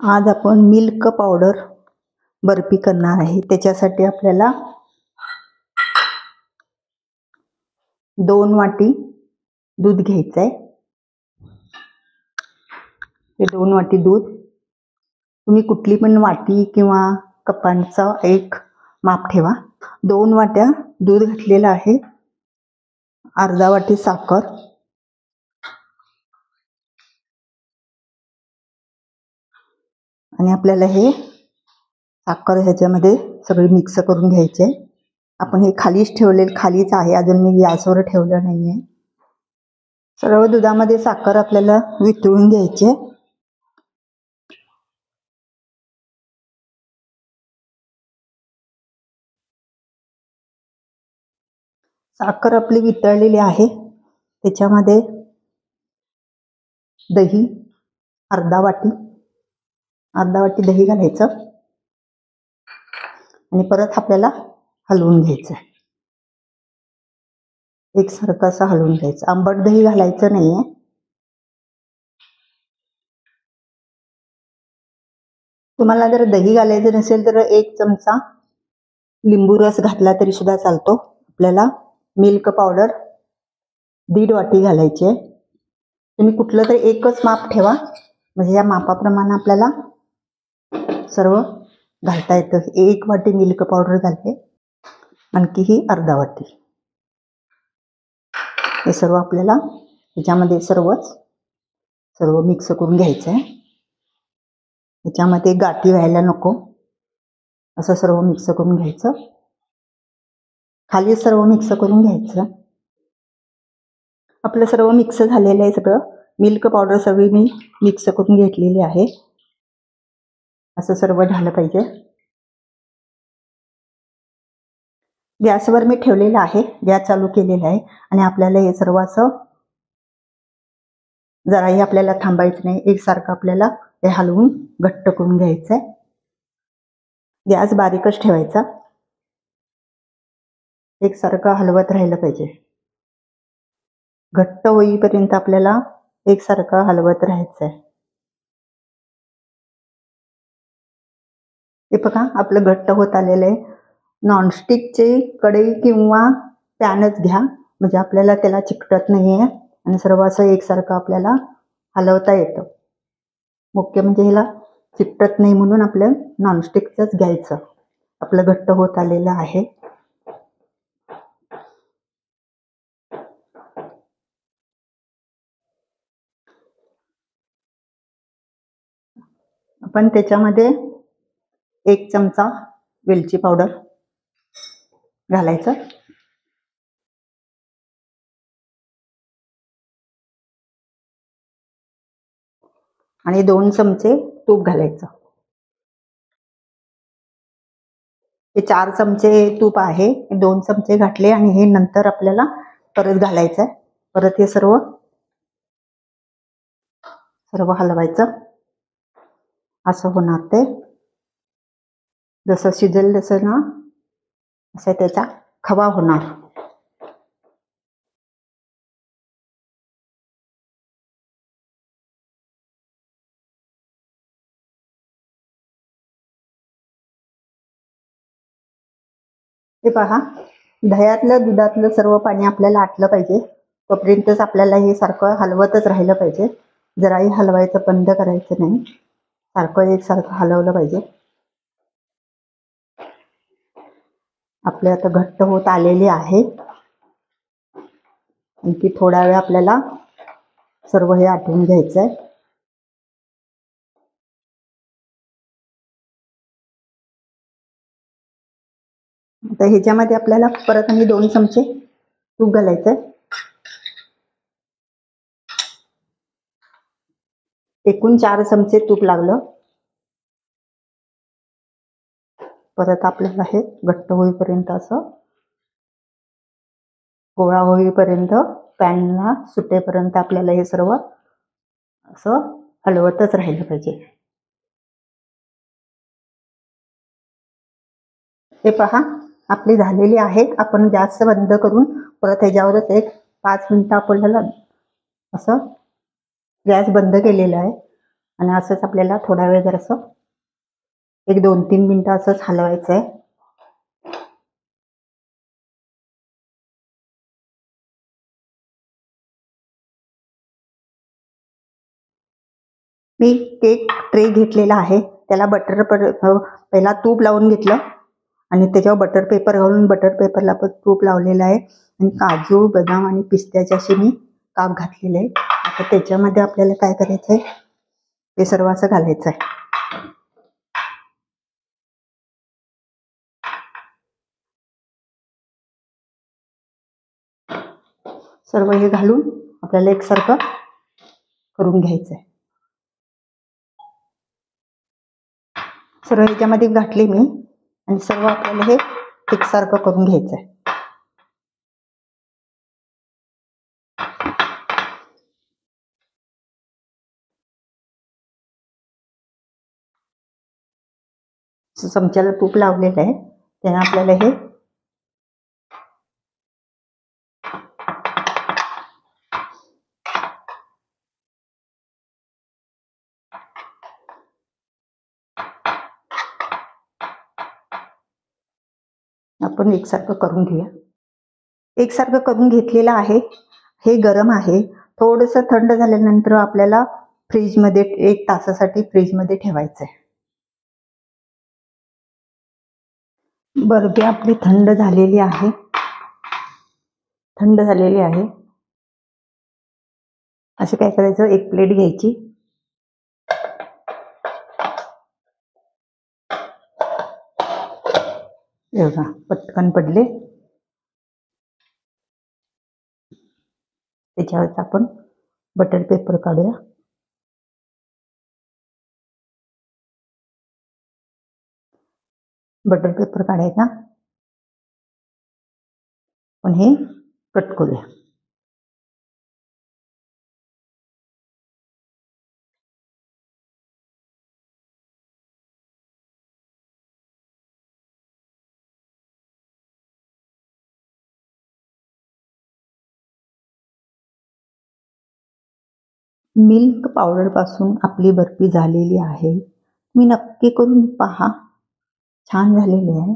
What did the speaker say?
आज आपण milk powder barfi करणार आहे। त्याच्यासाठी आपल्याला 2 वाटी दूध घ्यायचं आहे। हे 2 वाटी दूध, तुम्ही कुठली पण वाटी किंवा कपांचा एक माप ठेवा। 2 वाट्या दूध घातलेलं आहे, अर्धा वाटी साखर, आणि आपल्याला हे साखर ह्याच्यामध्ये सगळी मिक्स करून घ्यायचे। आपण हे खालीच खालीच आहे, अजून मी गॅसवर ठेवलं नाहीये। सर्व दुधामध्ये साखर आपल्याला वितळून घ्यायची। साखर आपली वितळलेली आहे, त्याच्यामध्ये दही अर्धा वाटी दही घालायचं आणि परत आपल्याला हलवून घ्यायचं। एकसारखं असं हलवून घ्यायचं, आंबट दही घालायचं नाहीये। तुम्हाला जर दही घालायचं नसेल तर 1 चमचा लिंबू रस घातला तरी सुद्धा चालतो। आपल्याला मिल्क पावडर 1.5 वाटी घालायची आहे। तुम्ही कुठलं तरी एकच माप ठेवा, म्हणजे या मापाप्रमाणे आपल्याला सर्व घालता येतं। 1 वाटी मिल्क पावडर घालते, आणखी ही अर्धा वाटी। हे सर्व आपल्याला ह्याच्यामध्ये सर्व मिक्स करून घ्यायचं आहे। ह्याच्यामध्ये गाठी व्हायला नको, असं सर्व मिक्स करून घ्यायचं। खाली सर्व मिक्स करून घ्यायचं। आपलं सर्व मिक्स झालेलं आहे, सगळं मिल्क पावडर सगळी मी मिक्स करून घेतलेली आहे। असं सर्व झालं पाहिजे। गॅसवर मी ठेवलेलं आहे, गॅस चालू केलेला आहे, आणि आपल्याला हे सर्व असं जराही आपल्याला थांबायचं नाही, एकसारखं आपल्याला हे हलवून घट्ट करून घ्यायचंय। गॅस बारीकच ठेवायचा, एकसारखं हलवत राहिलं पाहिजे। घट्ट होईपर्यंत आपल्याला एकसारखं हलवत राहायचंय। हे बघा आपलं घट्ट होत आलेलं आहे। नॉनस्टिकची कढई किंवा पॅनच घ्या, म्हणजे आपल्याला त्याला चिकटत नाहीये आणि सर्व असं एकसारखं आपल्याला हलवता येतं। मुख्य म्हणजे ह्याला चिकटत नाही म्हणून आपलं नॉनस्टिकचंच घ्यायचं। आपलं घट्ट होत आलेलं आहे। आपण त्याच्यामध्ये 1 चमचा वेलची पावडर घालायचं, आणि 2 चमचे तूप घालायचं। हे 4 चमचे तूप आहे, 2 चमचे घातले, आणि हे नंतर आपल्याला परत घालायचं आहे। परत हे सर्व हलवायचं। असं होणार ते, जसं शिजेल तसं ना असं त्याचा खवा होणार। हे पहा, दह्यातलं दुधातलं सर्व पाणी आपल्याला आटलं पाहिजे, तोपर्यंतच आपल्याला हे सारखं हलवतच राहिलं पाहिजे। जराही हलवायचं बंद करायचं नाही, सारखं एकसारखं हलवलं पाहिजे। आपले आता घट्ट होत आलेली आहे, आणखी थोडा वेळ आपल्याला सर्व हे आटवून घ्यायचंय। आता ह्याच्यामध्ये आपल्याला परत आणि 2 चमचे तूप घालायचंय। एकूण 4 चमचे तूप लागलं। परत आपल्याला हे घट्ट होईपर्यंत, असं गोळा होईपर्यंत, पॅनला सुटेपर्यंत आपल्याला हे सर्व असं हलवतच राहिलं पाहिजे। हे पहा आपली झालेली आहे। आपण गॅस बंद करून परत ह्याच्यावरच एक 5 मिनिटं आपल्याला असं गॅस बंद केलेला आहे। आणि असंच आपल्याला थोडा वेळ जरासं एक 2-3 मिनिटं असंच हलवायचं आहे. मी केक ट्रे घेतलेला आहे, त्याला पहिला तूप लावून घेतलं आणि त्याच्यावर बटर पेपर घालून बटर पेपरला पण तूप लावलेलं आहे आणि काजू, बदाम आणि पिस्त्याचे असे मी काप घातलेले आहे. आता त्याच्यामध्ये आपल्याला काय करायचं आहे, ते सर्व असं घालायचं आहे. सर्व हे घालून आपल्याला एकसारखं करून घ्यायचं आहे. सर्व ह्याच्यामध्ये घातले मी आणि सर्व आपल्याला हे एकसारखं करून घ्यायचं आहे. चमच्याला तूप लावलेलं आहे, त्याने आपल्याला हे आपण एकसारखं करून घेऊया. एकसारखं करून घेतलेलं आहे. हे गरम आहे. थोडंसं थंड झाल्यानंतर आपल्याला फ्रीजमध्ये 1 तासासाठी फ्रीजमध्ये ठेवायचं आहे. बर्फी आपली थंड झालेली आहे. थंड झालेली आहे. असं काय करायचं, एक प्लेट घ्यायची. एवढा पटकन पडले. त्याच्यावरच आपण बटर पेपर काढूया. बटर पेपर काढायचा पण हे कट करूया. मिल्क पावडर पासून आपली बर्फी झालेली आहे. तुम्ही नक्की करून पहा, छान झालेली आहे.